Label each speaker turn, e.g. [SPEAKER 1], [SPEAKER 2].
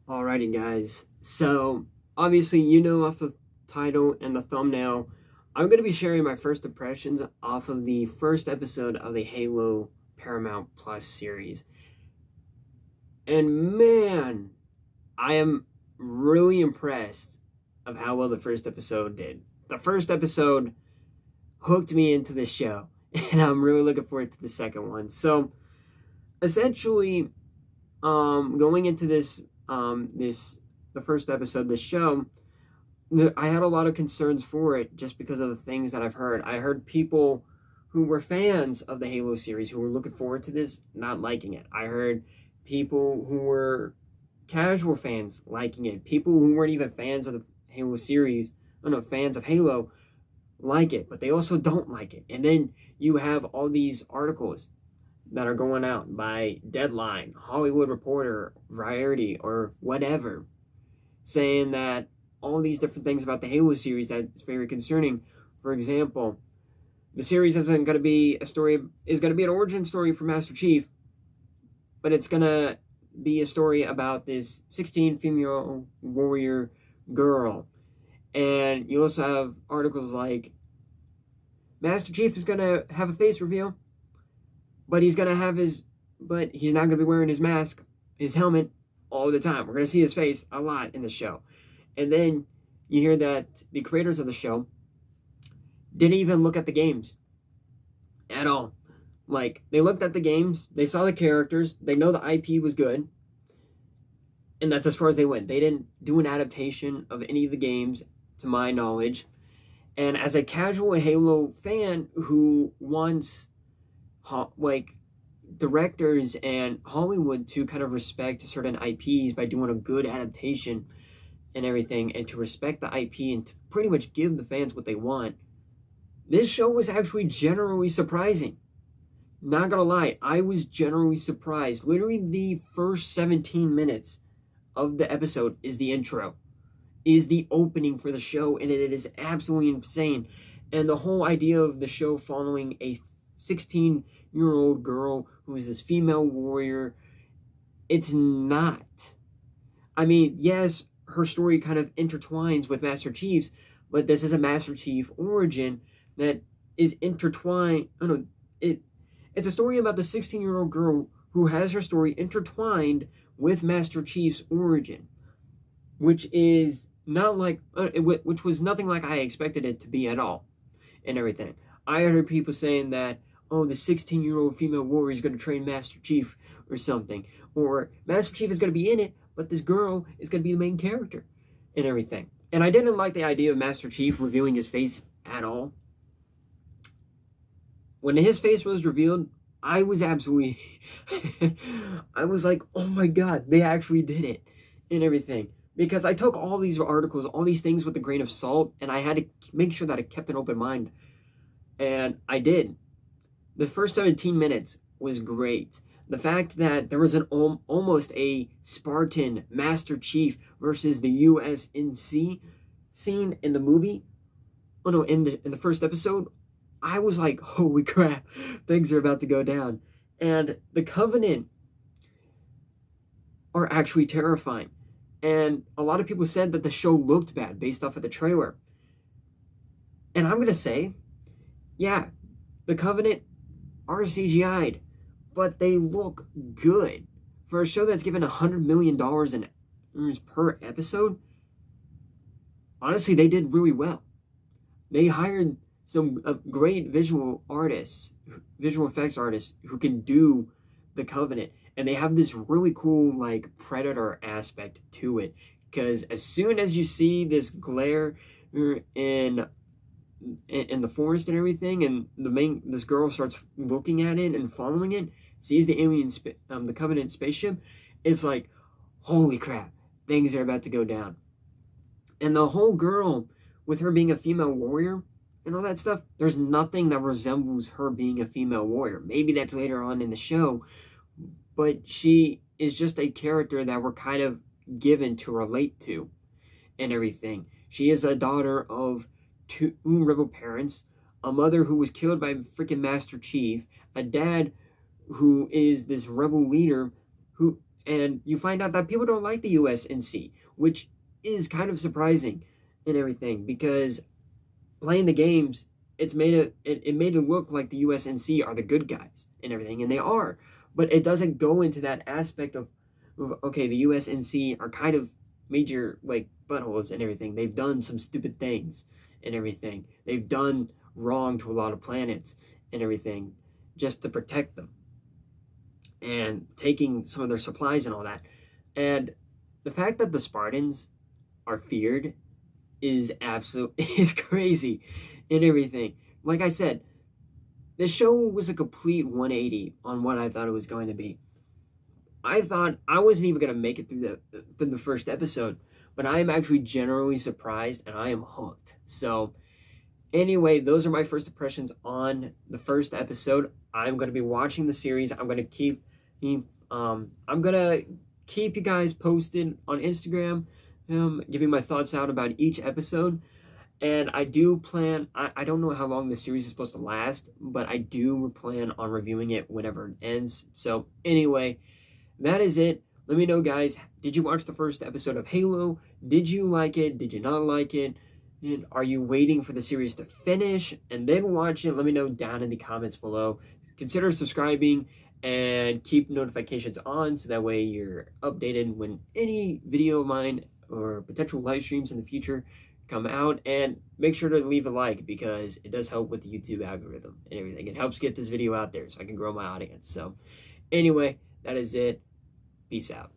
[SPEAKER 1] Alrighty, guys. So, obviously, you know off the title and the thumbnail, I'm going to be sharing my first impressions off of the first episode of the Halo Paramount Plus series. And man, I am really impressed of how well the first episode did. The first episode hooked me into the show, and I'm really looking forward to the second one. So, essentially, going into the first episode of the show, I had a lot of concerns for it just because of the things that I've heard. I heard people who were fans of the Halo series who were looking forward to this not liking it. I heard people who were casual fans liking it. People who weren't even fans of the Halo series, fans of Halo, like it, but they also don't like it. And then you have all these articles that are going out by Deadline, Hollywood Reporter, Variety, or whatever, saying that all these different things about the Halo series that's very concerning. For example, the series isn't going to be is going to be an origin story for Master Chief, but it's going to be a story about this 16 female warrior girl. And you also have articles like Master Chief is going to have a face reveal, but he's not going to be wearing his mask, his helmet all the time. We're going to see his face a lot in the show. And then you hear that the creators of the show didn't even look at the games at all. Like, they looked at the games, they saw the characters, they know the IP was good, and that's as far as they went. They didn't do an adaptation of any of the games, to my knowledge. And as a casual Halo fan who wants directors and Hollywood to kind of respect certain IPs by doing a good adaptation and everything, and to respect the IP and to pretty much give the fans what they want, this show was actually generally surprising. Not gonna lie, I was generally surprised. Literally the first 17 minutes of the episode is the intro, is the opening for the show, and it is absolutely insane. And the whole idea of the show following a 16-year-old girl who is this female warrior, it's not. I mean, yes, her story kind of intertwines with Master Chief's, but this is a Master Chief origin that is intertwined. It's a story about the 16-year-old girl who has her story intertwined with Master Chief's origin, which is not like, which was nothing like I expected it to be at all, and everything. I heard people saying that, oh, the 16-year-old female warrior is going to train Master Chief or something, or Master Chief is going to be in it, but this girl is going to be the main character and everything. And I didn't like the idea of Master Chief revealing his face at all. When his face was revealed, I was absolutely, I was like, oh my God, they actually did it and everything. Because I took all these articles, all these things with a grain of salt, and I had to make sure that I kept an open mind. And I did. The first 17 minutes was great. The fact that there was almost a Spartan Master Chief versus the USNC scene in the movie, in the first episode, I was like, holy crap, things are about to go down. And the Covenant are actually terrifying. And a lot of people said that the show looked bad based off of the trailer. And I'm going to say, yeah, the Covenant are CGI'd, but they look good. For a show that's given $100 million in per episode, honestly, they did really well. They hired some great visual effects artists who can do the Covenant. And they have this really cool, like, Predator aspect to it. Because as soon as you see this glare in the forest and everything, and this girl starts looking at it and following it, sees the the Covenant spaceship, it's like, holy crap, things are about to go down. And the whole girl, with her being a female warrior and all that stuff, there's nothing that resembles her being a female warrior. Maybe that's later on in the show, but she is just a character that we're kind of given to relate to and everything. She is a daughter of two rebel parents, a mother who was killed by freaking Master Chief, a dad who is this rebel leader who And you find out that people don't like the USNC, which is kind of surprising and everything, because playing the games, it made it look like the USNC are the good guys and everything, and they are. But it doesn't go into that aspect of okay, the USNC are kind of major like buttholes and everything. They've done some stupid things and everything. They've done wrong to a lot of planets and everything just to protect them, and taking some of their supplies and all that. And the fact that the Spartans are feared is crazy and everything. Like I said, the show was a complete 180 on what I thought it was going to be. I thought I wasn't even going to make it through the first episode, but I am actually generally surprised and I am hooked. So anyway, those are my first impressions on the first episode. I'm going to be watching the series. I'm going to keep you guys posted on Instagram, giving my thoughts out about each episode. And I do plan, I don't know how long the series is supposed to last, but I do plan on reviewing it whenever it ends. So anyway, that is it. Let me know, guys, did you watch the first episode of Halo? Did you like it? Did you not like it? And are you waiting for the series to finish and then watch it? Let me know down in the comments below. Consider subscribing and keep notifications on so that way you're updated when any video of mine or potential live streams in the future come out. And make sure to leave a like, because it does help with the YouTube algorithm and everything. It helps get this video out there so I can grow my audience. So anyway, that is it. Peace out.